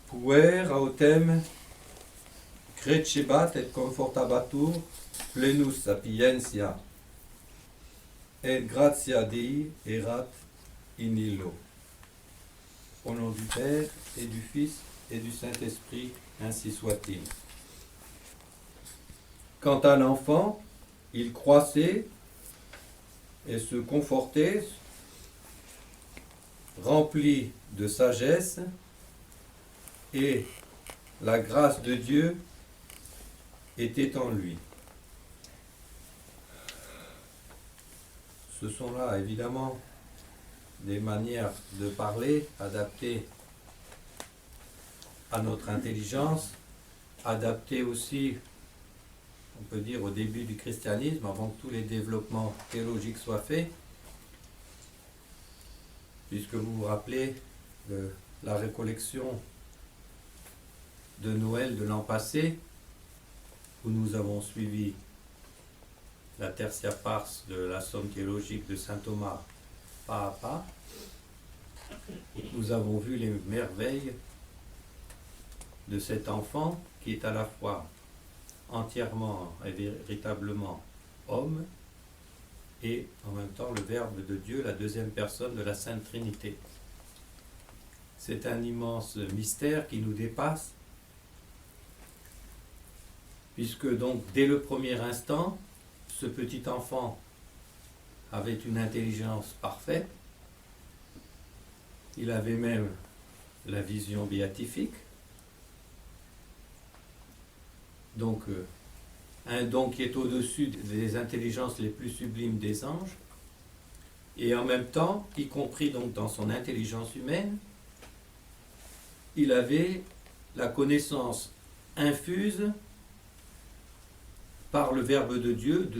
Puer autem crecebat et confortabatur plenus sapientia, et gratia Dei erat in illo. Au nom du Père et du Fils et du Saint-Esprit, ainsi soit-il. Quant à l'enfant, il croissait et se confortait, rempli de sagesse, et la grâce de Dieu était en lui. Ce sont là évidemment des manières de parler adaptées à notre intelligence, adaptées aussi, on peut dire, au début du christianisme, avant que tous les développements théologiques soient faits, puisque vous vous rappelez la récollection de Noël de l'an passé, où nous avons suivi la tertia pars de la somme théologique de saint Thomas pas à pas. Nous avons vu les merveilles de cet enfant qui est à la fois entièrement et véritablement homme et en même temps le Verbe de Dieu, la deuxième personne de la Sainte Trinité. C'est un immense mystère qui nous dépasse, puisque donc dès le premier instant, ce petit enfant avait une intelligence parfaite, il avait même la vision béatifique, donc un don qui est au-dessus des intelligences les plus sublimes des anges, et en même temps, y compris donc dans son intelligence humaine, il avait la connaissance infuse par le Verbe de Dieu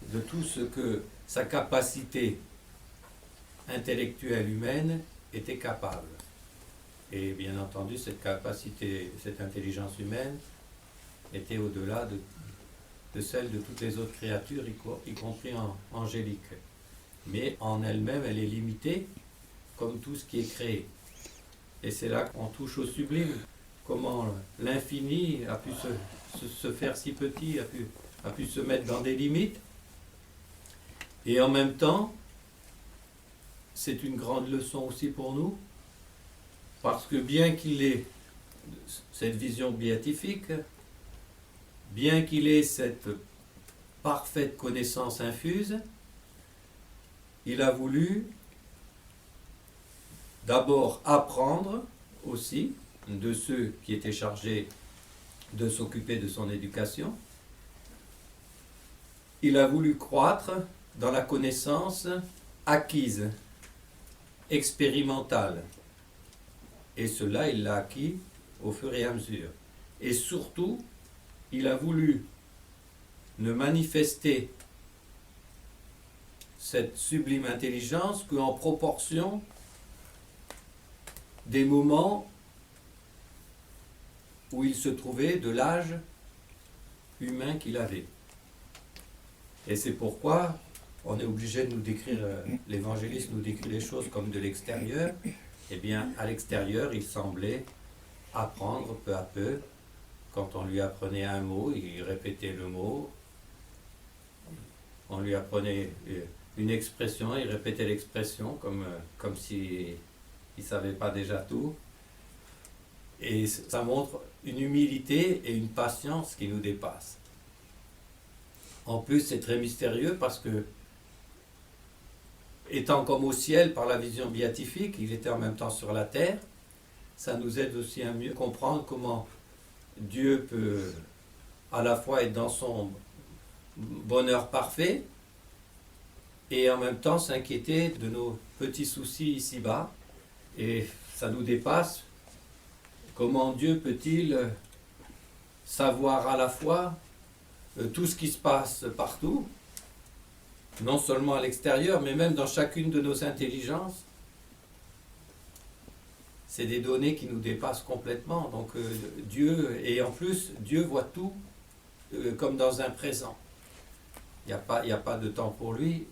de tout ce que sa capacité intellectuelle humaine était capable. Et bien entendu, cette capacité, cette intelligence humaine était au-delà de celle de toutes les autres créatures, y compris angéliques. Mais en elle-même, elle est limitée, comme tout ce qui est créé. Et c'est là qu'on touche au sublime, comment l'infini a pu se faire si petit, a pu se mettre dans des limites. Et en même temps, c'est une grande leçon aussi pour nous, parce que bien qu'il ait cette vision béatifique, bien qu'il ait cette parfaite connaissance infuse, il a voulu d'abord apprendre aussi de ceux qui étaient chargés de s'occuper de son éducation. Il a voulu croître dans la connaissance acquise, expérimentale. Et cela, il l'a acquis au fur et à mesure. Et surtout, il a voulu ne manifester cette sublime intelligence qu'en proportion des moments où il se trouvait, de l'âge humain qu'il avait. Et c'est pourquoi on est obligé de nous décrire, l'évangéliste nous décrit les choses comme de l'extérieur. Eh bien, à l'extérieur, il semblait apprendre peu à peu. Quand on lui apprenait un mot, il répétait le mot. On lui apprenait une expression, il répétait l'expression comme s'il ne savait pas déjà tout. Et ça montre une humilité et une patience qui nous dépassent. En plus, c'est très mystérieux parce que, étant comme au ciel par la vision béatifique, il était en même temps sur la terre. Ça nous aide aussi à mieux comprendre comment Dieu peut à la fois être dans son bonheur parfait et en même temps s'inquiéter de nos petits soucis ici-bas. Et ça nous dépasse. Comment Dieu peut-il savoir à la fois tout ce qui se passe partout, non seulement à l'extérieur, mais même dans chacune de nos intelligences? C'est des données qui nous dépassent complètement. Donc Dieu, et en plus, Dieu voit tout comme dans un présent. Il n'y a pas de temps pour lui,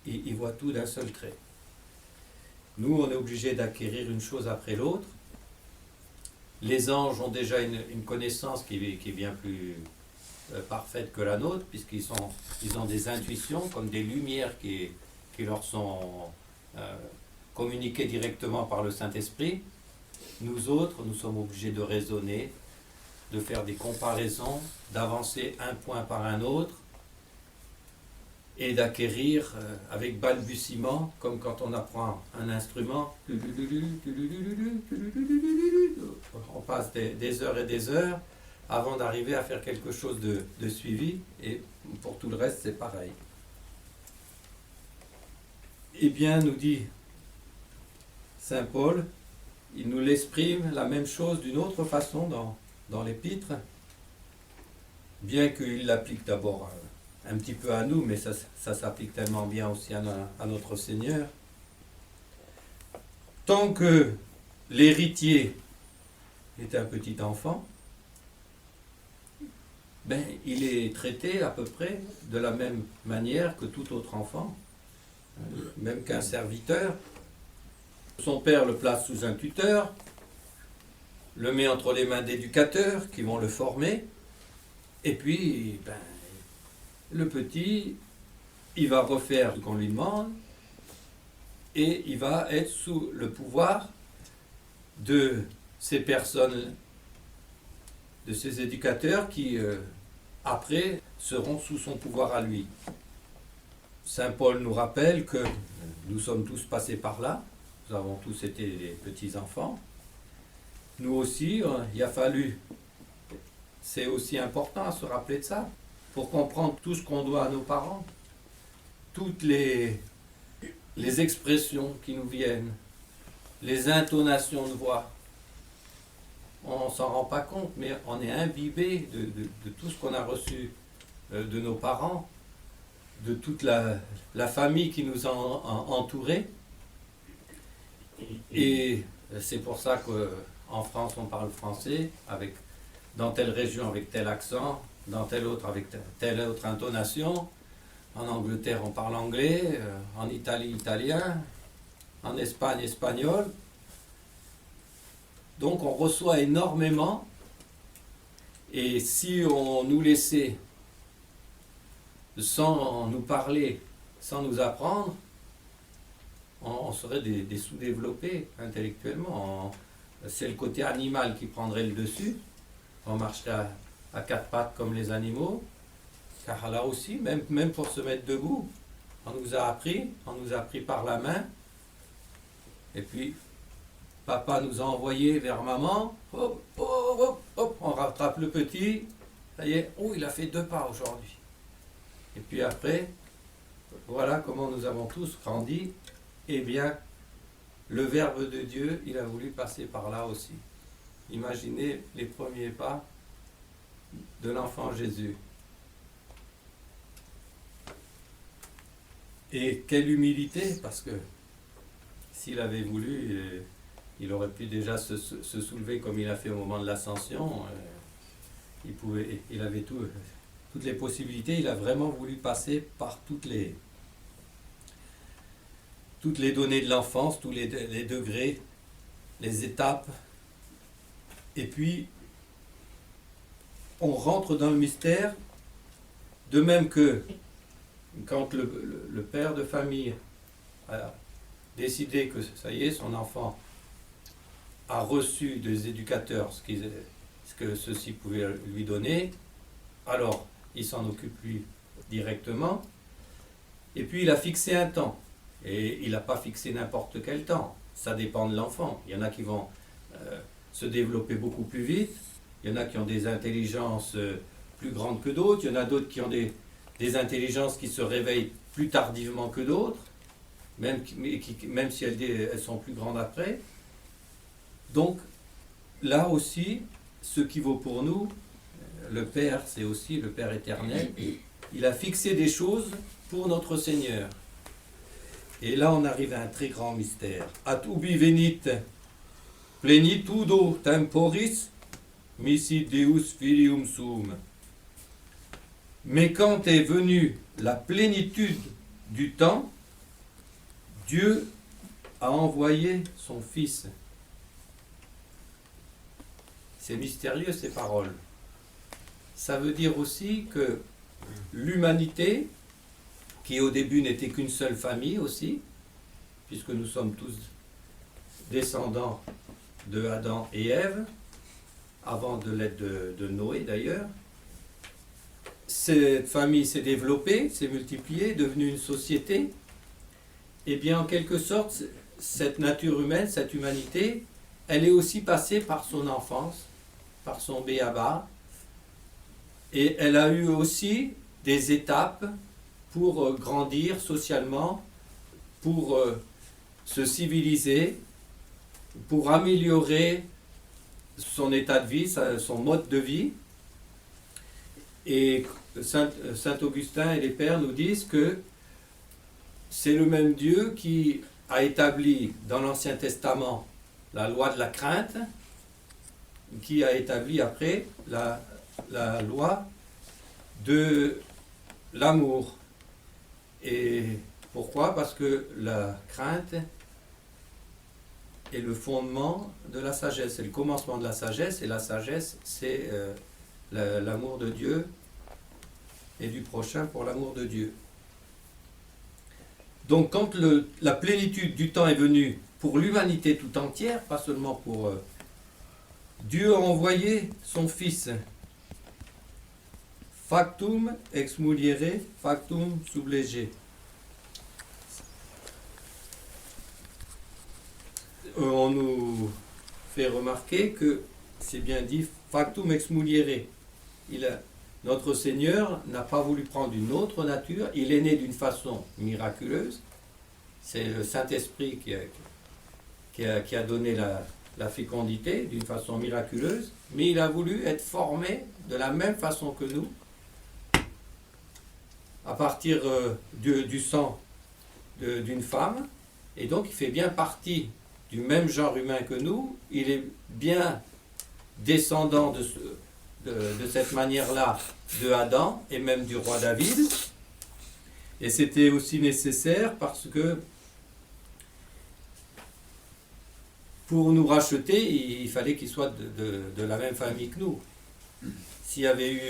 il voit tout d'un seul trait. Nous, on est obligé d'acquérir une chose après l'autre. Les anges ont déjà une connaissance qui est bien plus parfaite que la nôtre, ils ont des intuitions comme des lumières qui leur sont communiquées directement par le Saint-Esprit. Nous autres, nous sommes obligés de raisonner, de faire des comparaisons, d'avancer un point par un autre et d'acquérir avec balbutiement, comme quand on apprend un instrument. On passe des heures et des heures avant d'arriver à faire quelque chose de suivi, et pour tout le reste c'est pareil. Eh bien, nous dit Saint Paul, il nous l'exprime la même chose d'une autre façon dans l'Épître, bien qu'il l'applique d'abord un petit peu à nous, mais ça s'applique tellement bien aussi à notre Seigneur. Tant que l'héritier est un petit enfant, ben, il est traité à peu près de la même manière que tout autre enfant, même qu'un serviteur. Son père le place sous un tuteur, le met entre les mains d'éducateurs qui vont le former, et puis ben, le petit, il va refaire ce qu'on lui demande, et il va être sous le pouvoir de ces personnes, de ces éducateurs qui, après, seront sous son pouvoir à lui. Saint Paul nous rappelle que nous sommes tous passés par là, nous avons tous été des petits-enfants. Nous aussi, il a fallu, c'est aussi important à se rappeler de ça, pour comprendre tout ce qu'on doit à nos parents, toutes les expressions qui nous viennent, les intonations de voix. On ne s'en rend pas compte, mais on est imbibé de tout ce qu'on a reçu de nos parents, de toute la famille qui nous a entourés. Et c'est pour ça qu'en France on parle français, dans telle région avec tel accent, dans telle autre avec telle autre intonation. En Angleterre on parle anglais, en Italie italien, en Espagne espagnol. Donc on reçoit énormément, et si on nous laissait sans nous parler, sans nous apprendre, on serait des sous-développés intellectuellement. C'est le côté animal qui prendrait le dessus. On marcherait à quatre pattes comme les animaux, car là aussi, même pour se mettre debout, on nous a appris par la main, et puis papa nous a envoyés vers maman, hop, hop, hop, hop, on rattrape le petit, ça y est, oh, il a fait 2 pas aujourd'hui. Et puis après, voilà comment nous avons tous grandi. Eh bien, le Verbe de Dieu, il a voulu passer par là aussi. Imaginez les premiers pas de l'enfant Jésus. Et quelle humilité, parce que s'il avait voulu, il aurait pu déjà se soulever comme il a fait au moment de l'ascension. Il avait toutes les possibilités. Il a vraiment voulu passer par toutes les données de l'enfance, tous les degrés, les étapes. Et puis, on rentre dans le mystère, de même que quand le père de famille a décidé que ça y est, son enfant a reçu des éducateurs ce que ceux-ci pouvaient lui donner, alors il s'en occupe lui directement, et puis il a fixé un temps. Et il n'a pas fixé n'importe quel temps. Ça dépend de l'enfant. Il y en a qui vont se développer beaucoup plus vite. Il y en a qui ont des intelligences plus grandes que d'autres. Il y en a d'autres qui ont des intelligences qui se réveillent plus tardivement que d'autres, même si elles sont plus grandes après. Donc, là aussi, ce qui vaut pour nous, le Père, c'est aussi le Père éternel. Il a fixé des choses pour notre Seigneur. Et là, on arrive à un très grand mystère. At ubi venit plenitudo temporis, misit Deus filium sum. Mais quand est venue la plénitude du temps, Dieu a envoyé son Fils. c'est mystérieux ces paroles. Ça veut dire aussi que l'humanité, qui au début n'était qu'une seule famille aussi, puisque nous sommes tous descendants de Adam et Ève, avant de l'être de Noé d'ailleurs, cette famille s'est développée, s'est multipliée, est devenue une société. Et bien en quelque sorte, cette nature humaine, cette humanité, elle est aussi passée par son enfance, par son béaba, et elle a eu aussi des étapes pour grandir socialement, pour se civiliser, pour améliorer son état de vie, son mode de vie. Et Saint Augustin et les pères nous disent que c'est le même Dieu qui a établi dans l'Ancien Testament la loi de la crainte, qui a établi après la loi de l'amour. Et pourquoi? Parce que la crainte est le fondement de la sagesse, c'est le commencement de la sagesse, et la sagesse, c'est l'amour de Dieu et du prochain pour l'amour de Dieu. Donc quand la plénitude du temps est venue pour l'humanité tout entière, pas seulement pour Dieu a envoyé son Fils. Factum ex muliere, factum sub lege. On nous fait remarquer que c'est bien dit factum ex muliere. Notre Seigneur n'a pas voulu prendre une autre nature, il est né d'une façon miraculeuse. C'est le Saint-Esprit qui a donné la fécondité d'une façon miraculeuse, mais il a voulu être formé de la même façon que nous, à partir du sang d'une femme, et donc il fait bien partie du même genre humain que nous, il est bien descendant de cette manière-là de Adam et même du roi David, et c'était aussi nécessaire parce que pour nous racheter, il fallait qu'il soit de la même famille que nous. S'il y avait eu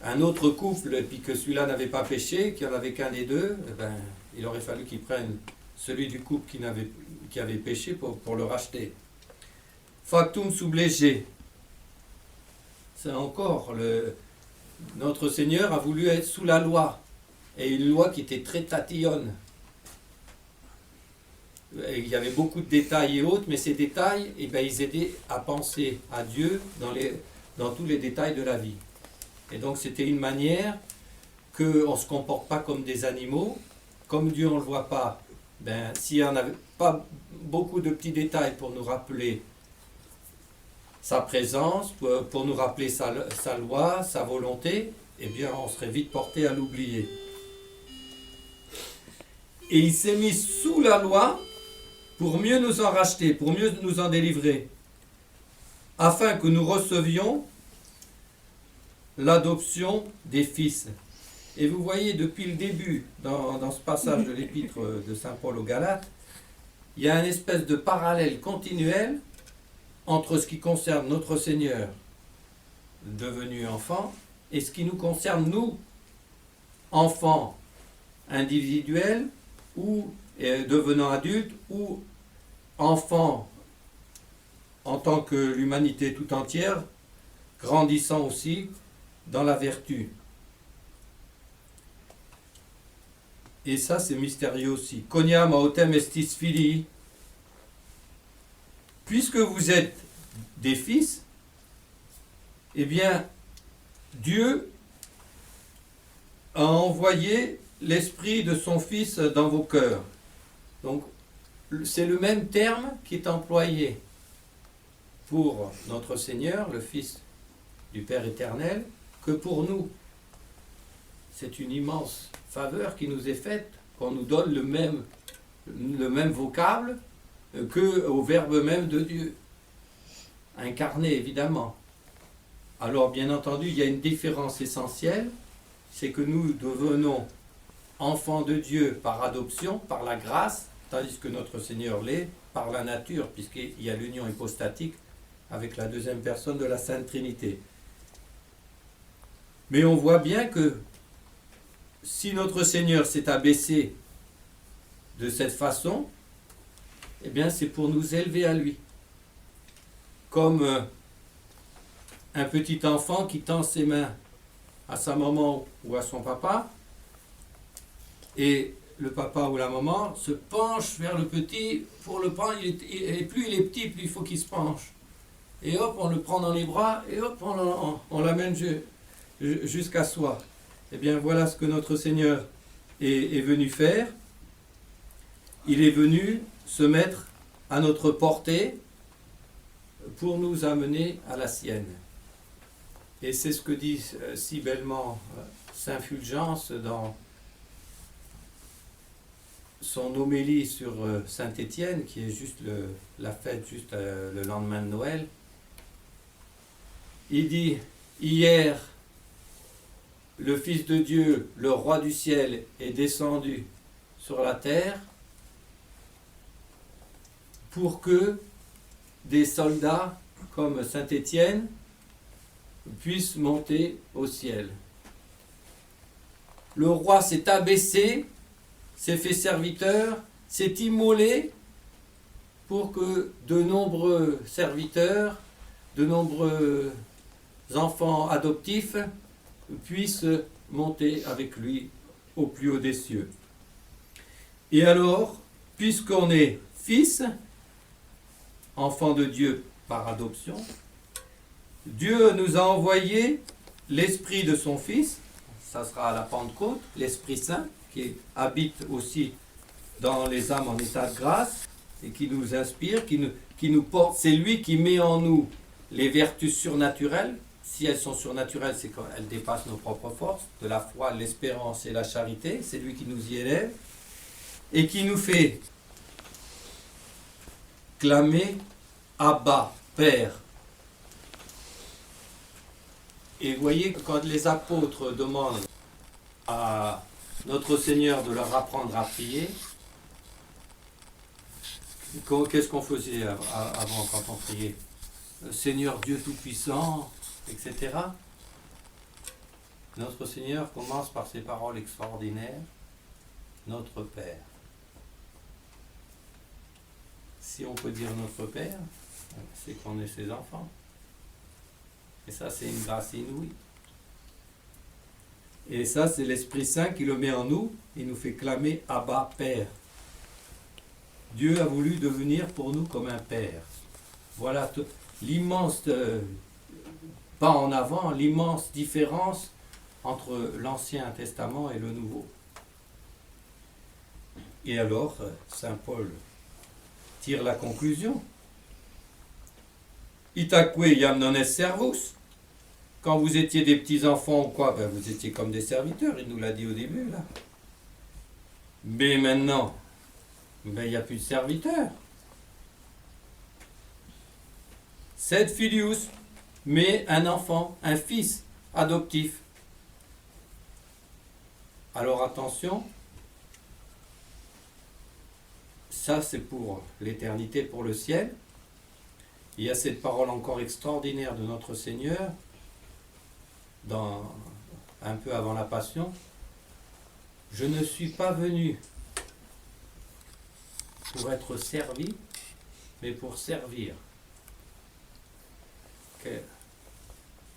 un autre couple et puis que celui-là n'avait pas péché, qu'il n'y en avait qu'un des deux, il aurait fallu qu'il prenne celui du couple qui avait péché pour le racheter. Factum sub lege. C'est encore, notre Seigneur a voulu être sous la loi, et une loi qui était très tatillonne. Il y avait beaucoup de détails et autres, mais ces détails, ils aidaient à penser à Dieu dans tous les détails de la vie. Et donc c'était une manière qu'on ne se comporte pas comme des animaux, comme Dieu on ne le voit pas. S'il n'y en avait pas beaucoup de petits détails pour nous rappeler sa présence, pour nous rappeler sa loi, sa volonté, eh bien on serait vite porté à l'oublier. Et il s'est mis sous la loi pour mieux nous en racheter, pour mieux nous en délivrer, afin que nous recevions l'adoption des fils. Et vous voyez, depuis le début, dans ce passage de l'épître de Saint Paul aux Galates, il y a une espèce de parallèle continuel entre ce qui concerne notre Seigneur devenu enfant et ce qui nous concerne nous, enfants individuels ou devenant adultes ou enfants en tant que l'humanité tout entière, grandissant aussi dans la vertu. Et ça, c'est mystérieux aussi. Coniam autem estis filii. Puisque vous êtes des fils, eh bien, Dieu a envoyé l'esprit de son Fils dans vos cœurs. Donc, c'est le même terme qui est employé pour notre Seigneur, le Fils du Père éternel, que pour nous. C'est une immense faveur qui nous est faite, qu'on nous donne le même vocable qu'au Verbe même de Dieu, incarné évidemment. Alors bien entendu, il y a une différence essentielle, c'est que nous devenons enfants de Dieu par adoption, par la grâce, tandis que notre Seigneur l'est par la nature, puisqu'il y a l'union hypostatique avec la deuxième personne de la Sainte Trinité. Mais on voit bien que si notre Seigneur s'est abaissé de cette façon, eh bien c'est pour nous élever à lui. Comme un petit enfant qui tend ses mains à sa maman ou à son papa, et le papa ou la maman se penche vers le petit pour le prendre, et plus il est petit, plus il faut qu'il se penche. Et hop, on le prend dans les bras, et hop, on l'amène jusqu'à soi. Eh bien, voilà ce que notre Seigneur est venu faire. Il est venu se mettre à notre portée pour nous amener à la sienne. Et c'est ce que dit si bellement Saint Fulgence dans son homélie sur Saint-Étienne, qui est juste la fête, juste le lendemain de Noël. Il dit, hier, le Fils de Dieu, le Roi du ciel, est descendu sur la terre pour que des soldats comme Saint-Étienne puissent monter au ciel. Le roi s'est abaissé, s'est fait serviteur, s'est immolé pour que de nombreux serviteurs, de nombreux enfants adoptifs puissent monter avec lui au plus haut des cieux. Et alors, puisqu'on est fils, enfant de Dieu par adoption, Dieu nous a envoyé l'Esprit de son Fils, ça sera à la Pentecôte, l'Esprit Saint, qui habite aussi dans les âmes en état de grâce, et qui nous inspire, qui nous porte, c'est lui qui met en nous les vertus surnaturelles. Si elles sont surnaturelles, c'est qu'elles dépassent nos propres forces, de la foi, l'espérance et la charité, c'est lui qui nous y élève, et qui nous fait clamer Abba, Père. Et vous voyez que quand les apôtres demandent à notre Seigneur de leur apprendre à prier, qu'est-ce qu'on faisait avant quand on priait? Seigneur Dieu Tout-Puissant, etc. Notre Seigneur commence par ces paroles extraordinaires, notre Père. Si on peut dire notre Père, c'est qu'on est ses enfants. Et ça, c'est une grâce inouïe. Et ça, c'est l'Esprit Saint qui le met en nous. Il nous fait clamer Abba, Père. Dieu a voulu devenir pour nous comme un Père. Voilà l'immense pas en avant, l'immense différence entre l'Ancien Testament et le Nouveau. Et alors, Saint Paul tire la conclusion. Itaque iam non est servus. Quand vous étiez des petits-enfants ou quoi, ben vous étiez comme des serviteurs, il nous l'a dit au début, là. Mais maintenant, ben, il n'y a plus de serviteurs. Sed filius, mais un enfant, un fils adoptif. Alors attention, ça c'est pour l'éternité, pour le ciel. Il y a cette parole encore extraordinaire de notre Seigneur, un peu avant la Passion. Je ne suis pas venu pour être servi, mais pour servir.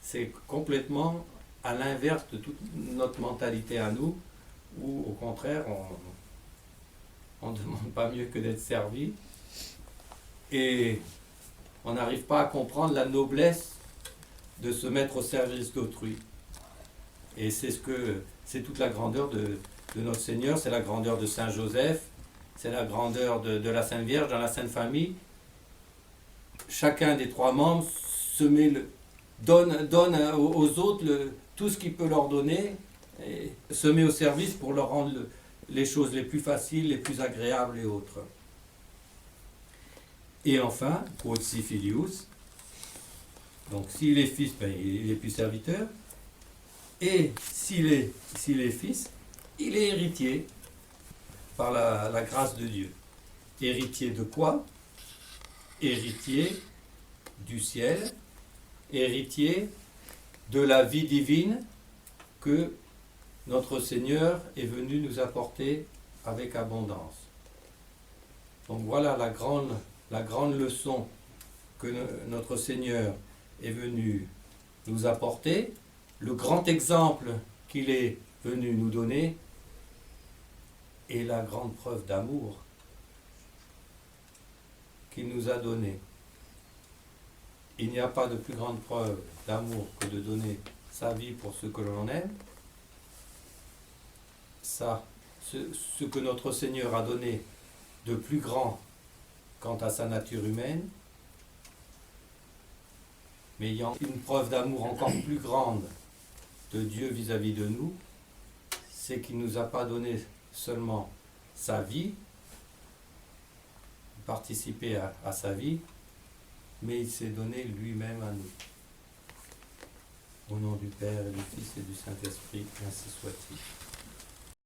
C'est complètement à l'inverse de toute notre mentalité à nous, où au contraire, on ne demande pas mieux que d'être servi, et on n'arrive pas à comprendre la noblesse de se mettre au service d'autrui. Et c'est toute la grandeur de notre Seigneur, c'est la grandeur de Saint Joseph, c'est la grandeur de la Sainte Vierge dans la Sainte Famille. Chacun des trois membres donne aux autres tout ce qu'il peut leur donner, et se met au service pour leur rendre les choses les plus faciles, les plus agréables et autres. Et enfin, quodsi filius, donc s'il est fils, ben, il est plus serviteur, et s'il est fils, il est héritier par la grâce de Dieu. Héritier de quoi? Héritier du ciel, héritiers de la vie divine que notre Seigneur est venu nous apporter avec abondance. Donc voilà la grande leçon que notre Seigneur est venu nous apporter, le grand exemple qu'il est venu nous donner et la grande preuve d'amour qu'il nous a donnée. Il n'y a pas de plus grande preuve d'amour que de donner sa vie pour ceux que l'on aime. Ça, ce que notre Seigneur a donné de plus grand quant à sa nature humaine, mais ayant une preuve d'amour encore plus grande de Dieu vis-à-vis de nous, c'est qu'il ne nous a pas donné seulement sa vie, participer à sa vie, mais il s'est donné lui-même à nous. Au nom du Père et du Fils et du Saint-Esprit, ainsi soit-il.